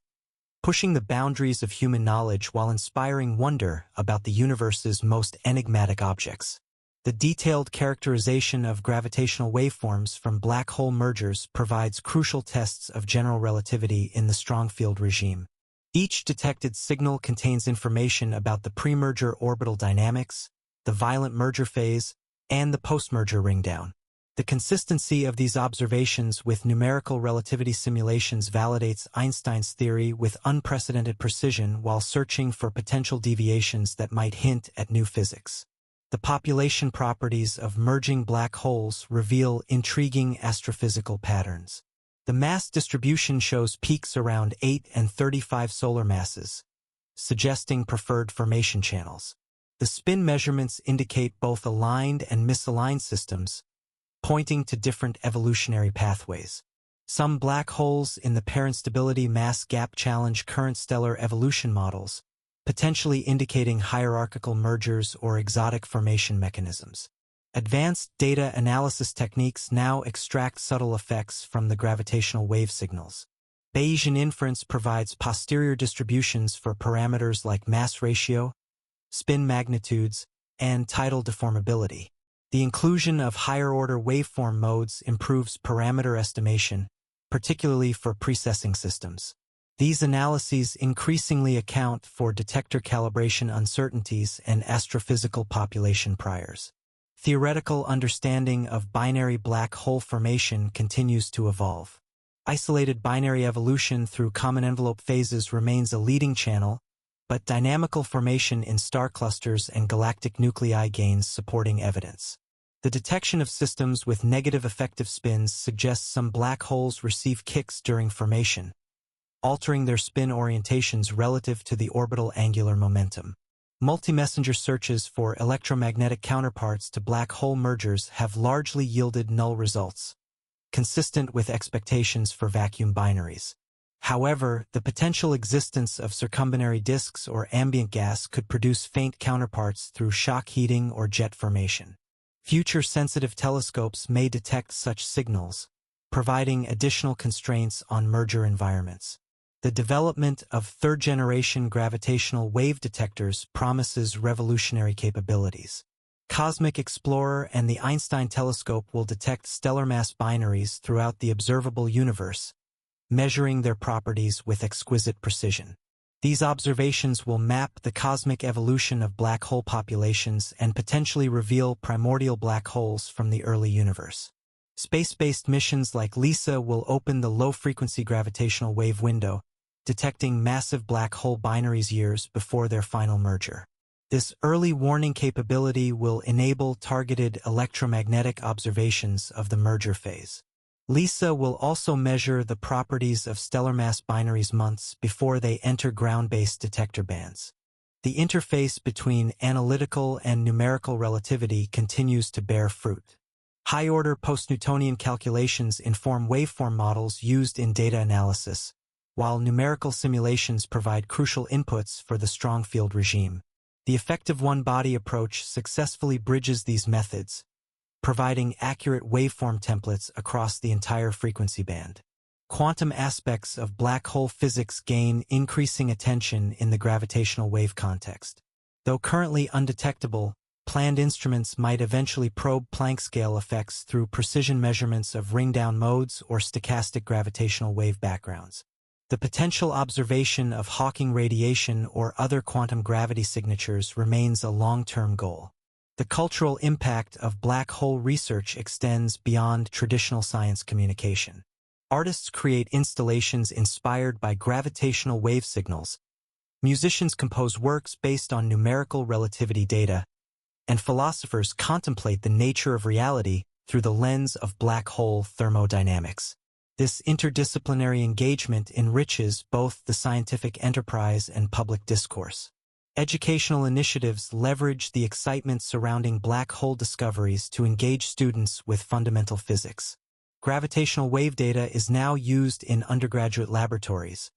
pushing the boundaries of human knowledge while inspiring wonder about the universe's most enigmatic objects. The detailed characterization of gravitational waveforms from black hole mergers provides crucial tests of general relativity in the strong field regime. Each detected signal contains information about the pre-merger orbital dynamics, the violent merger phase, and the post-merger ringdown. The consistency of these observations with numerical relativity simulations validates Einstein's theory with unprecedented precision while searching for potential deviations that might hint at new physics. The population properties of merging black holes reveal intriguing astrophysical patterns. The mass distribution shows peaks around 8 and 35 solar masses, suggesting preferred formation channels. The spin measurements indicate both aligned and misaligned systems, pointing to different evolutionary pathways. Some black holes in the parent stability mass gap challenge current stellar evolution models, potentially indicating hierarchical mergers or exotic formation mechanisms. Advanced data analysis techniques now extract subtle effects from the gravitational wave signals. Bayesian inference provides posterior distributions for parameters like mass ratio, spin magnitudes, and tidal deformability. The inclusion of higher-order waveform modes improves parameter estimation, particularly for precessing systems. These analyses increasingly account for detector calibration uncertainties and astrophysical population priors. Theoretical understanding of binary black hole formation continues to evolve. Isolated binary evolution through common envelope phases remains a leading channel, but dynamical formation in star clusters and galactic nuclei gains supporting evidence. The detection of systems with negative effective spins suggests some black holes receive kicks during formation, altering their spin orientations relative to the orbital angular momentum. Multi-messenger searches for electromagnetic counterparts to black hole mergers have largely yielded null results, consistent with expectations for vacuum binaries. However, the potential existence of circumbinary disks or ambient gas could produce faint counterparts through shock heating or jet formation. Future sensitive telescopes may detect such signals, providing additional constraints on merger environments. The development of third-generation gravitational wave detectors promises revolutionary capabilities. Cosmic Explorer and the Einstein telescope will detect stellar mass binaries throughout the observable universe, measuring their properties with exquisite precision. These observations will map the cosmic evolution of black hole populations and potentially reveal primordial black holes from the early universe. Space-based missions like LISA will open the low-frequency gravitational wave window, detecting massive black hole binaries years before their final merger. This early warning capability will enable targeted electromagnetic observations of the merger phase. LISA will also measure the properties of stellar mass binaries months before they enter ground-based detector bands. The interface between analytical and numerical relativity continues to bear fruit. High-order post-Newtonian calculations inform waveform models used in data analysis, while numerical simulations provide crucial inputs for the strong field regime. The effective one-body approach successfully bridges these methods, providing accurate waveform templates across the entire frequency band. Quantum aspects of black hole physics gain increasing attention in the gravitational wave context. Though currently undetectable, planned instruments might eventually probe Planck scale effects through precision measurements of ring-down modes or stochastic gravitational wave backgrounds. The potential observation of Hawking radiation or other quantum gravity signatures remains a long-term goal. The cultural impact of black hole research extends beyond traditional science communication. Artists create installations inspired by gravitational wave signals, musicians compose works based on numerical relativity data, and philosophers contemplate the nature of reality through the lens of black hole thermodynamics. This interdisciplinary engagement enriches both the scientific enterprise and public discourse. Educational initiatives leverage the excitement surrounding black hole discoveries to engage students with fundamental physics. Gravitational wave data is now used in undergraduate laboratories,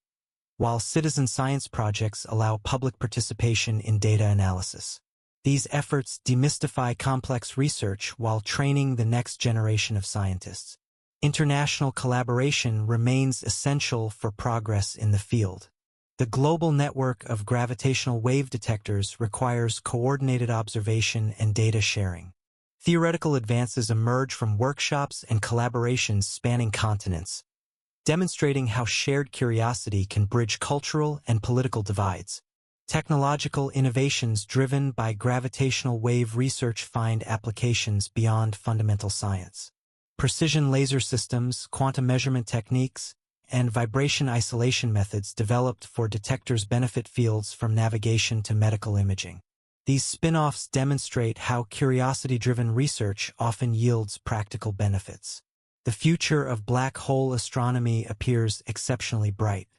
while citizen science projects allow public participation in data analysis. These efforts demystify complex research while training the next generation of scientists. International collaboration remains essential for progress in the field. The global network of gravitational wave detectors requires coordinated observation and data sharing. Theoretical advances emerge from workshops and collaborations spanning continents, demonstrating how shared curiosity can bridge cultural and political divides. Technological innovations driven by gravitational wave research find applications beyond fundamental science. Precision laser systems, quantum measurement techniques, and vibration isolation methods developed for detectors benefit fields from navigation to medical imaging. These spin-offs demonstrate how curiosity-driven research often yields practical benefits. The future of black hole astronomy appears exceptionally bright.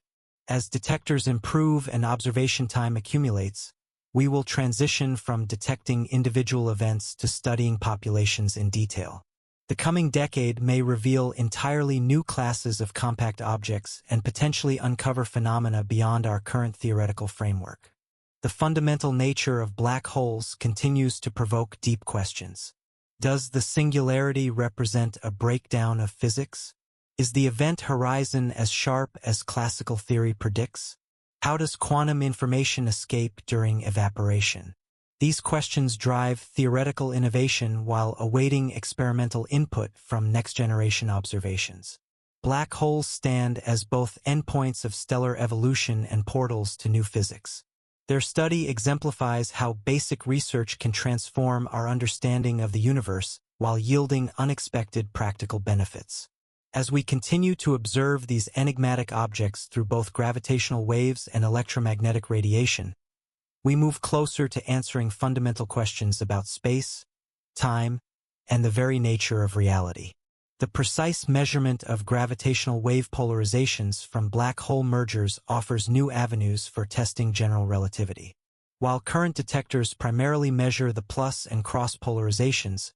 As detectors improve and observation time accumulates, we will transition from detecting individual events to studying populations in detail. The coming decade may reveal entirely new classes of compact objects and potentially uncover phenomena beyond our current theoretical framework. The fundamental nature of black holes continues to provoke deep questions. Does the singularity represent a breakdown of physics? Is the event horizon as sharp as classical theory predicts? How does quantum information escape during evaporation? These questions drive theoretical innovation while awaiting experimental input from next-generation observations. Black holes stand as both endpoints of stellar evolution and portals to new physics. Their study exemplifies how basic research can transform our understanding of the universe while yielding unexpected practical benefits. As we continue to observe these enigmatic objects through both gravitational waves and electromagnetic radiation, we move closer to answering fundamental questions about space, time, and the very nature of reality. The precise measurement of gravitational wave polarizations from black hole mergers offers new avenues for testing general relativity. While current detectors primarily measure the plus and cross polarizations,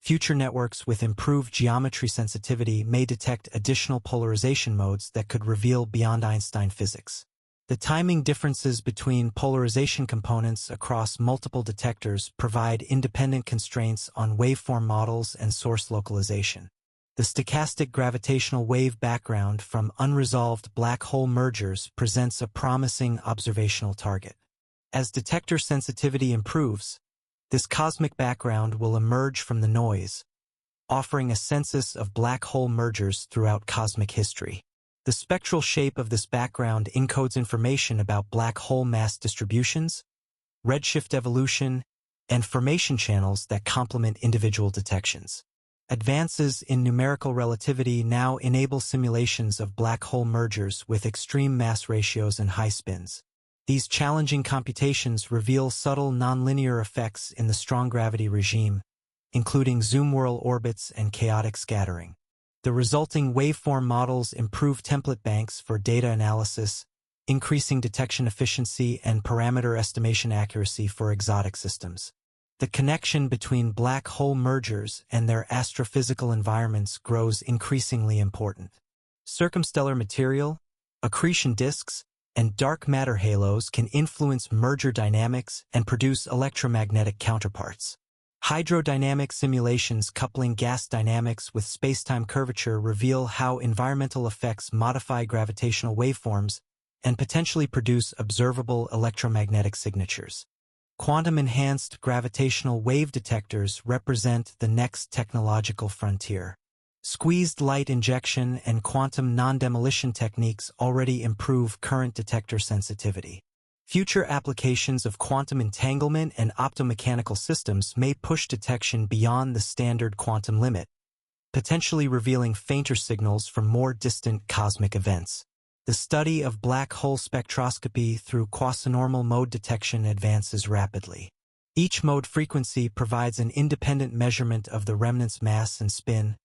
future networks with improved geometry sensitivity may detect additional polarization modes that could reveal beyond Einstein physics. The timing differences between polarization components across multiple detectors provide independent constraints on waveform models and source localization. The stochastic gravitational wave background from unresolved black hole mergers presents a promising observational target. As detector sensitivity improves, this cosmic background will emerge from the noise, offering a census of black hole mergers throughout cosmic history. The spectral shape of this background encodes information about black hole mass distributions, redshift evolution, and formation channels that complement individual detections. Advances in numerical relativity now enable simulations of black hole mergers with extreme mass ratios and high spins. These challenging computations reveal subtle nonlinear effects in the strong gravity regime, including zoom-whirl orbits and chaotic scattering. The resulting waveform models improve template banks for data analysis, increasing detection efficiency and parameter estimation accuracy for exotic systems. The connection between black hole mergers and their astrophysical environments grows increasingly important. Circumstellar material, accretion disks, and dark matter halos can influence merger dynamics and produce electromagnetic counterparts. Hydrodynamic simulations coupling gas dynamics with spacetime curvature reveal how environmental effects modify gravitational waveforms and potentially produce observable electromagnetic signatures. Quantum-enhanced gravitational wave detectors represent the next technological frontier. Squeezed light injection and quantum non-demolition techniques already improve current detector sensitivity. Future applications of quantum entanglement and optomechanical systems may push detection beyond the standard quantum limit, potentially revealing fainter signals from more distant cosmic events. The study of black hole spectroscopy through quasinormal mode detection advances rapidly. Each mode frequency provides an independent measurement of the remnant's mass and spin,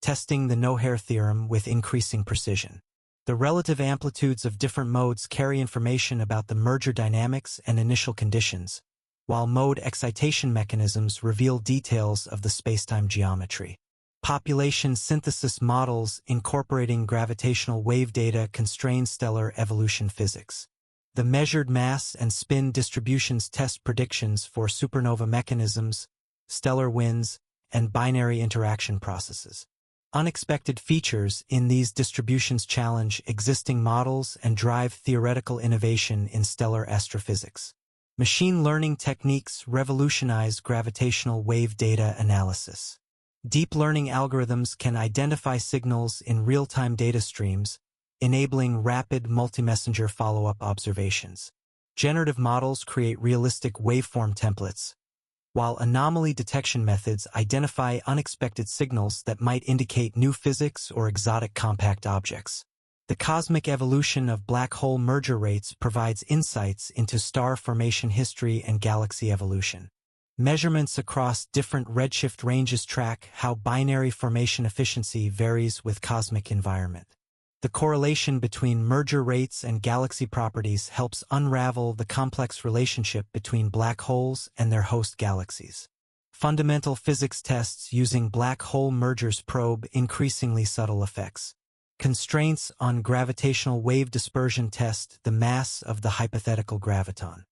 testing the no-hair theorem with increasing precision. The relative amplitudes of different modes carry information about the merger dynamics and initial conditions, while mode excitation mechanisms reveal details of the spacetime geometry. Population synthesis models incorporating gravitational wave data constrain stellar evolution physics. The measured mass and spin distributions test predictions for supernova mechanisms, stellar winds, and binary interaction processes. Unexpected features in these distributions challenge existing models and drive theoretical innovation in stellar astrophysics. Machine learning techniques revolutionize gravitational wave data analysis. Deep learning algorithms can identify signals in real-time data streams, enabling rapid multi-messenger follow-up observations. Generative models create realistic waveform templates, while anomaly detection methods identify unexpected signals that might indicate new physics or exotic compact objects. The cosmic evolution of black hole merger rates provides insights into star formation history and galaxy evolution. Measurements across different redshift ranges track how binary formation efficiency varies with cosmic environment. The correlation between merger rates and galaxy properties helps unravel the complex relationship between black holes and their host galaxies. Fundamental physics tests using black hole mergers probe increasingly subtle effects. Constraints on gravitational wave dispersion test the mass of the hypothetical graviton.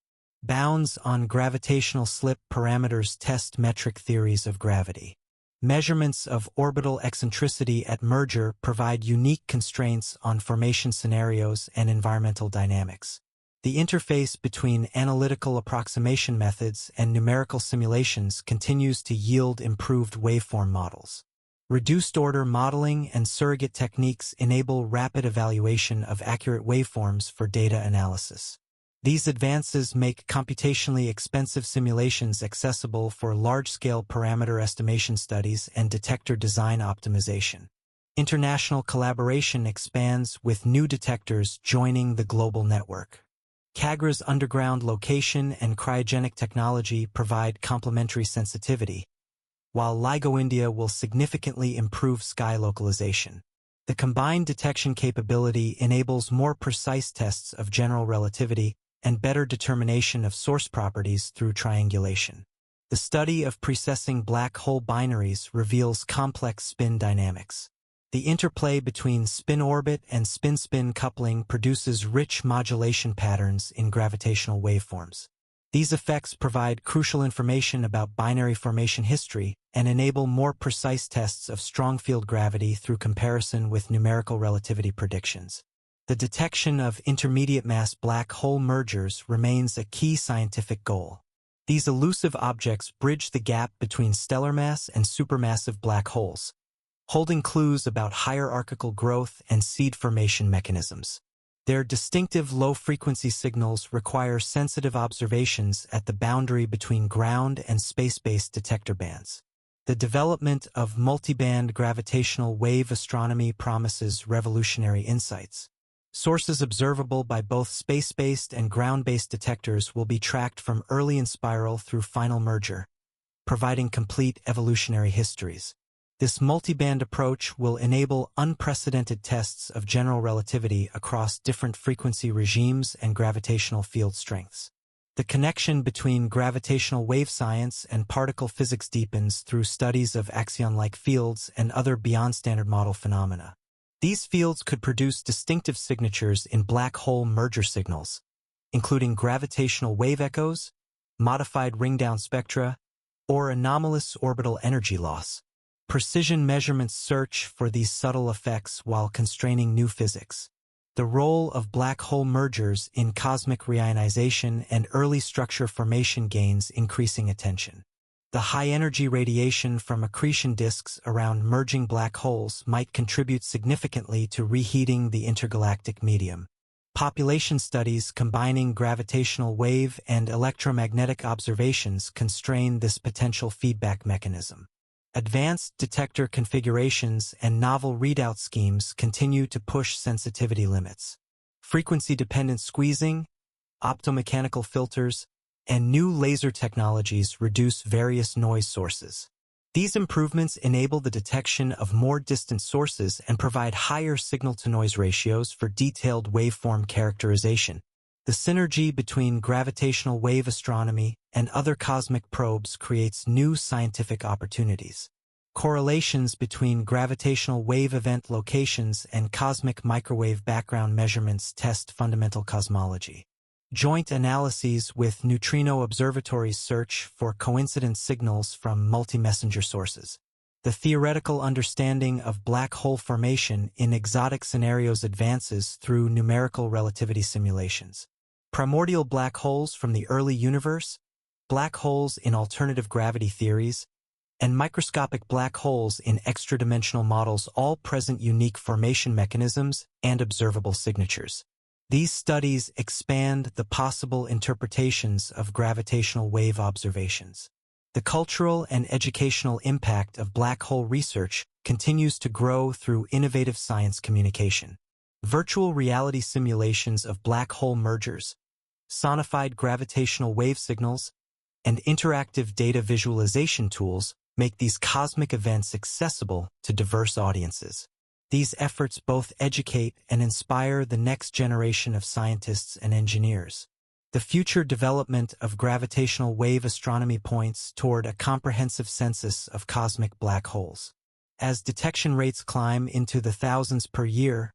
Bounds on gravitational slip parameters test metric theories of gravity. Measurements of orbital eccentricity at merger provide unique constraints on formation scenarios and environmental dynamics. The interface between analytical approximation methods and numerical simulations continues to yield improved waveform models. Reduced-order modeling and surrogate techniques enable rapid evaluation of accurate waveforms for data analysis. These advances make computationally expensive simulations accessible for large-scale parameter estimation studies and detector design optimization. International collaboration expands with new detectors joining the global network. CAGRA's underground location and cryogenic technology provide complementary sensitivity, while LIGO India will significantly improve sky localization. The combined detection capability enables more precise tests of general relativity and better determination of source properties through triangulation. The study of precessing black hole binaries reveals complex spin dynamics. The interplay between spin-orbit and spin-spin coupling produces rich modulation patterns in gravitational waveforms. These effects provide crucial information about binary formation history and enable more precise tests of strong field gravity through comparison with numerical relativity predictions. The detection of intermediate mass black hole mergers remains a key scientific goal. These elusive objects bridge the gap between stellar mass and supermassive black holes, holding clues about hierarchical growth and seed formation mechanisms. Their distinctive low-frequency signals require sensitive observations at the boundary between ground and space-based detector bands. The development of multiband gravitational wave astronomy promises revolutionary insights. Sources observable by both space-based and ground-based detectors will be tracked from early in spiral through final merger, providing complete evolutionary histories. This multiband approach will enable unprecedented tests of general relativity across different frequency regimes and gravitational field strengths. The connection between gravitational wave science and particle physics deepens through studies of axion-like fields and other beyond-standard model phenomena. These fields could produce distinctive signatures in black hole merger signals, including gravitational wave echoes, modified ring-down spectra, or anomalous orbital energy loss. Precision measurements search for these subtle effects while constraining new physics. The role of black hole mergers in cosmic reionization and early structure formation gains increasing attention. The high-energy radiation from accretion disks around merging black holes might contribute significantly to reheating the intergalactic medium. Population studies combining gravitational wave and electromagnetic observations constrain this potential feedback mechanism. Advanced detector configurations and novel readout schemes continue to push sensitivity limits. Frequency-dependent squeezing, optomechanical filters, and new laser technologies reduce various noise sources. These improvements enable the detection of more distant sources and provide higher signal-to-noise ratios for detailed waveform characterization. The synergy between gravitational wave astronomy and other cosmic probes creates new scientific opportunities. Correlations between gravitational wave event locations and cosmic microwave background measurements test fundamental cosmology. Joint analyses with neutrino observatories search for coincident signals from multi-messenger sources. The theoretical understanding of black hole formation in exotic scenarios advances through numerical relativity simulations. Primordial black holes from the early universe, black holes in alternative gravity theories, and microscopic black holes in extra-dimensional models all present unique formation mechanisms and observable signatures. These studies expand the possible interpretations of gravitational wave observations. The cultural and educational impact of black hole research continues to grow through innovative science communication. Virtual reality simulations of black hole mergers, sonified gravitational wave signals, and interactive data visualization tools make these cosmic events accessible to diverse audiences. These efforts both educate and inspire the next generation of scientists and engineers. The future development of gravitational wave astronomy points toward a comprehensive census of cosmic black holes. As detection rates climb into the thousands per year,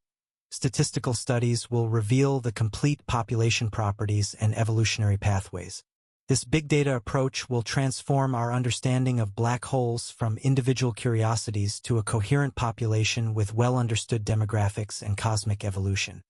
statistical studies will reveal the complete population properties and evolutionary pathways. This big data approach will transform our understanding of black holes from individual curiosities to a coherent population with well-understood demographics and cosmic evolution.